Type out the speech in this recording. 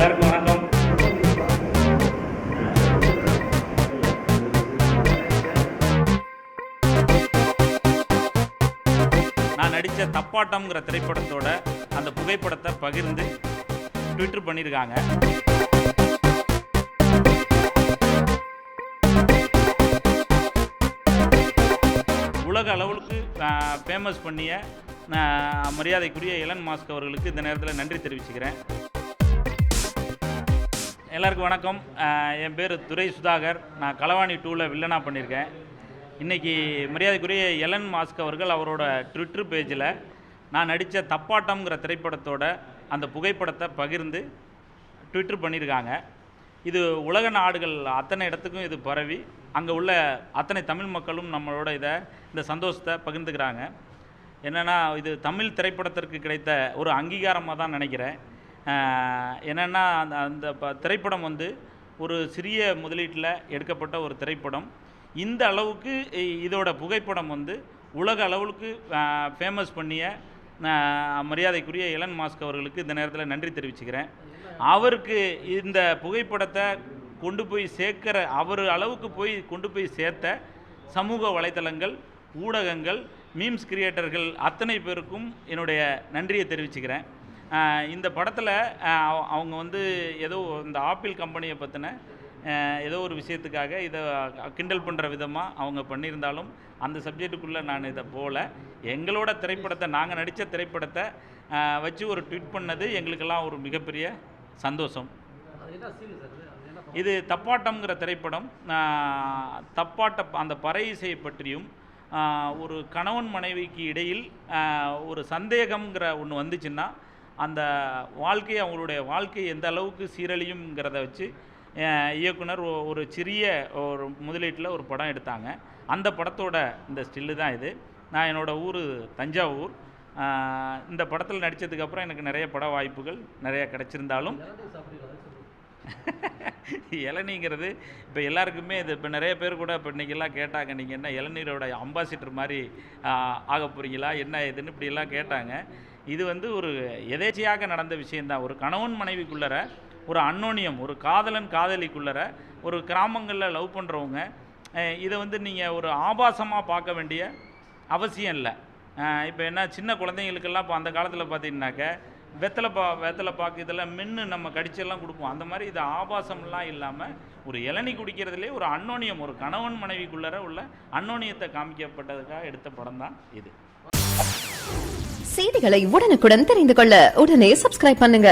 எல்லாருக்கும் வணக்கம். நான் நடித்த தப்பாட்டம்ங்கிற திரைப்படத்தோட அந்த புகைப்படத்தை பகிர்ந்து ட்விட்டர் பண்ணியிருக்காங்க. உலக அளவுக்கு ஃபேமஸ் பண்ணிய மரியாதைக்குரிய எலன் மாஸ்க் அவர்களுக்கு இந்த நேரத்தில் நன்றி தெரிவிச்சுக்கிறேன். எல்லாருக்கும் வணக்கம். என் பேர் துரை சுதாகர். நான் களவாணி 2ல் வில்லனாக பண்ணியிருக்கேன். இன்றைக்கி மரியாதைக்குரிய எலன் மாஸ்க் அவர்கள் அவரோட ட்விட்டர் பேஜில் நான் நடித்த தப்பாட்டம்ங்கிற திரைப்படத்தோட அந்த புகைப்படத்தை பகிர்ந்து ட்விட்டர் பண்ணியிருக்காங்க. இது உலக நாடுகள் அத்தனை இடத்துக்கும் இது பரவி அங்கே உள்ள அத்தனை தமிழ் மக்களும் நம்மளோட இந்த சந்தோஷத்தை பகிர்ந்துக்கிறாங்க. என்னென்னா இது தமிழ் திரைப்படத்திற்கு கிடைத்த ஒரு அங்கீகாரமாக தான் நினைக்கிறேன். என்னென்னா அந்த திரைப்படம் ஒரு சிறிய முதலீட்டில் எடுக்கப்பட்ட ஒரு திரைப்படம். இந்த அளவுக்கு இதோட புகைப்படம் உலக அளவுக்கு ஃபேமஸ் பண்ணிய மரியாதைக்குரிய எலன் மாஸ்க் அவர்களுக்கு இந்த நேரத்தில் நன்றி தெரிவிச்சுக்கிறேன். அவருக்கு இந்த புகைப்படத்தை கொண்டு போய் சேர்க்கிற அவர் அளவுக்கு கொண்டு போய் சேர்த்த சமூக வலைத்தளங்கள், ஊடகங்கள், மீம்ஸ் கிரியேட்டர்கள் அத்தனை பேருக்கும் என்னுடைய நன்றியை தெரிவிச்சுக்கிறேன். இந்த படத்தில் அவங்க ஏதோ இந்த ஆப்பிள் கம்பெனியை பற்றின ஏதோ ஒரு விஷயத்துக்காக இதை கிண்டல் பண்ணுற விதமாக அவங்க பண்ணியிருந்தாலும் அந்த சப்ஜெக்டுக்குள்ளே நான் இதை போகல. எங்களோட திரைப்படத்தை, நாங்கள் நடித்த திரைப்படத்தை வச்சு ஒரு ட்வீட் பண்ணது எங்களுக்கெல்லாம் ஒரு மிகப்பெரிய சந்தோஷம். இது தப்பாட்டம்ங்கிற திரைப்படம். அந்த பறை இசையை பற்றியும் ஒரு கணவன் மனைவிக்கு இடையில் ஒரு சந்தேகம்ங்கிற ஒன்று வந்துச்சுன்னா அந்த அவங்களுடைய வாழ்க்கை எந்த அளவுக்கு சீரழியுங்கிறத வச்சு இயக்குனர் ஒரு சிறிய ஒரு முதலீட்டில் ஒரு படம் எடுத்தாங்க. அந்த படத்தோட இந்த ஸ்டில்லு தான் இது. நான் என்னோடய ஊர் தஞ்சாவூர். இந்த படத்தில் நடித்ததுக்கப்புறம் எனக்கு நிறைய பட வாய்ப்புகள் நிறைய கிடச்சிருந்தாலும் இளநீங்கிறது இப்போ எல்லாருக்குமே இது இப்போ நிறைய பேர் கூட இப்போ இன்றைக்கெல்லாம் கேட்டாங்க, நீங்கள் என்ன இளநீரோட அம்பாசிடர் மாதிரி ஆக போகிறீங்களா, என்ன இதுன்னு இப்படியெல்லாம் கேட்டாங்க. இது ஒரு எதேச்சையாக நடந்த விஷயந்தான். ஒரு கணவன் மனைவிக்குள்ளற ஒரு அன்னோனியம், ஒரு காதலன் காதலிக்குள்ளற ஒரு கிராமங்களில் லவ் பண்ணுறவங்க இதை நீங்கள் ஒரு ஆபாசமாக பார்க்க வேண்டிய அவசியம் இல்லை. இப்போ என்ன சின்ன குழந்தைங்களுக்கெல்லாம் இப்போ அந்த காலத்தில் பார்த்தீங்கன்னாக்க வெத்தலை பாக்கு இதெல்லாம் மென்று நம்ம கடிச்செல்லாம் கொடுப்போம். அந்த மாதிரி இது ஆபாசம்லாம் இல்லாமல் ஒரு இளநீ குடிக்கிறதுலே ஒரு அன்னோனியம், ஒரு கணவன் மனைவிக்குள்ளற உள்ள அன்னோனியத்தை காமிக்கப்பட்டதுக்காக எடுத்த படம் தான் இது. செய்திகளை உடனுக்குடன் தெரிந்து கொள்ள உடனே சப்ஸ்கிரைப் பண்ணுங்க.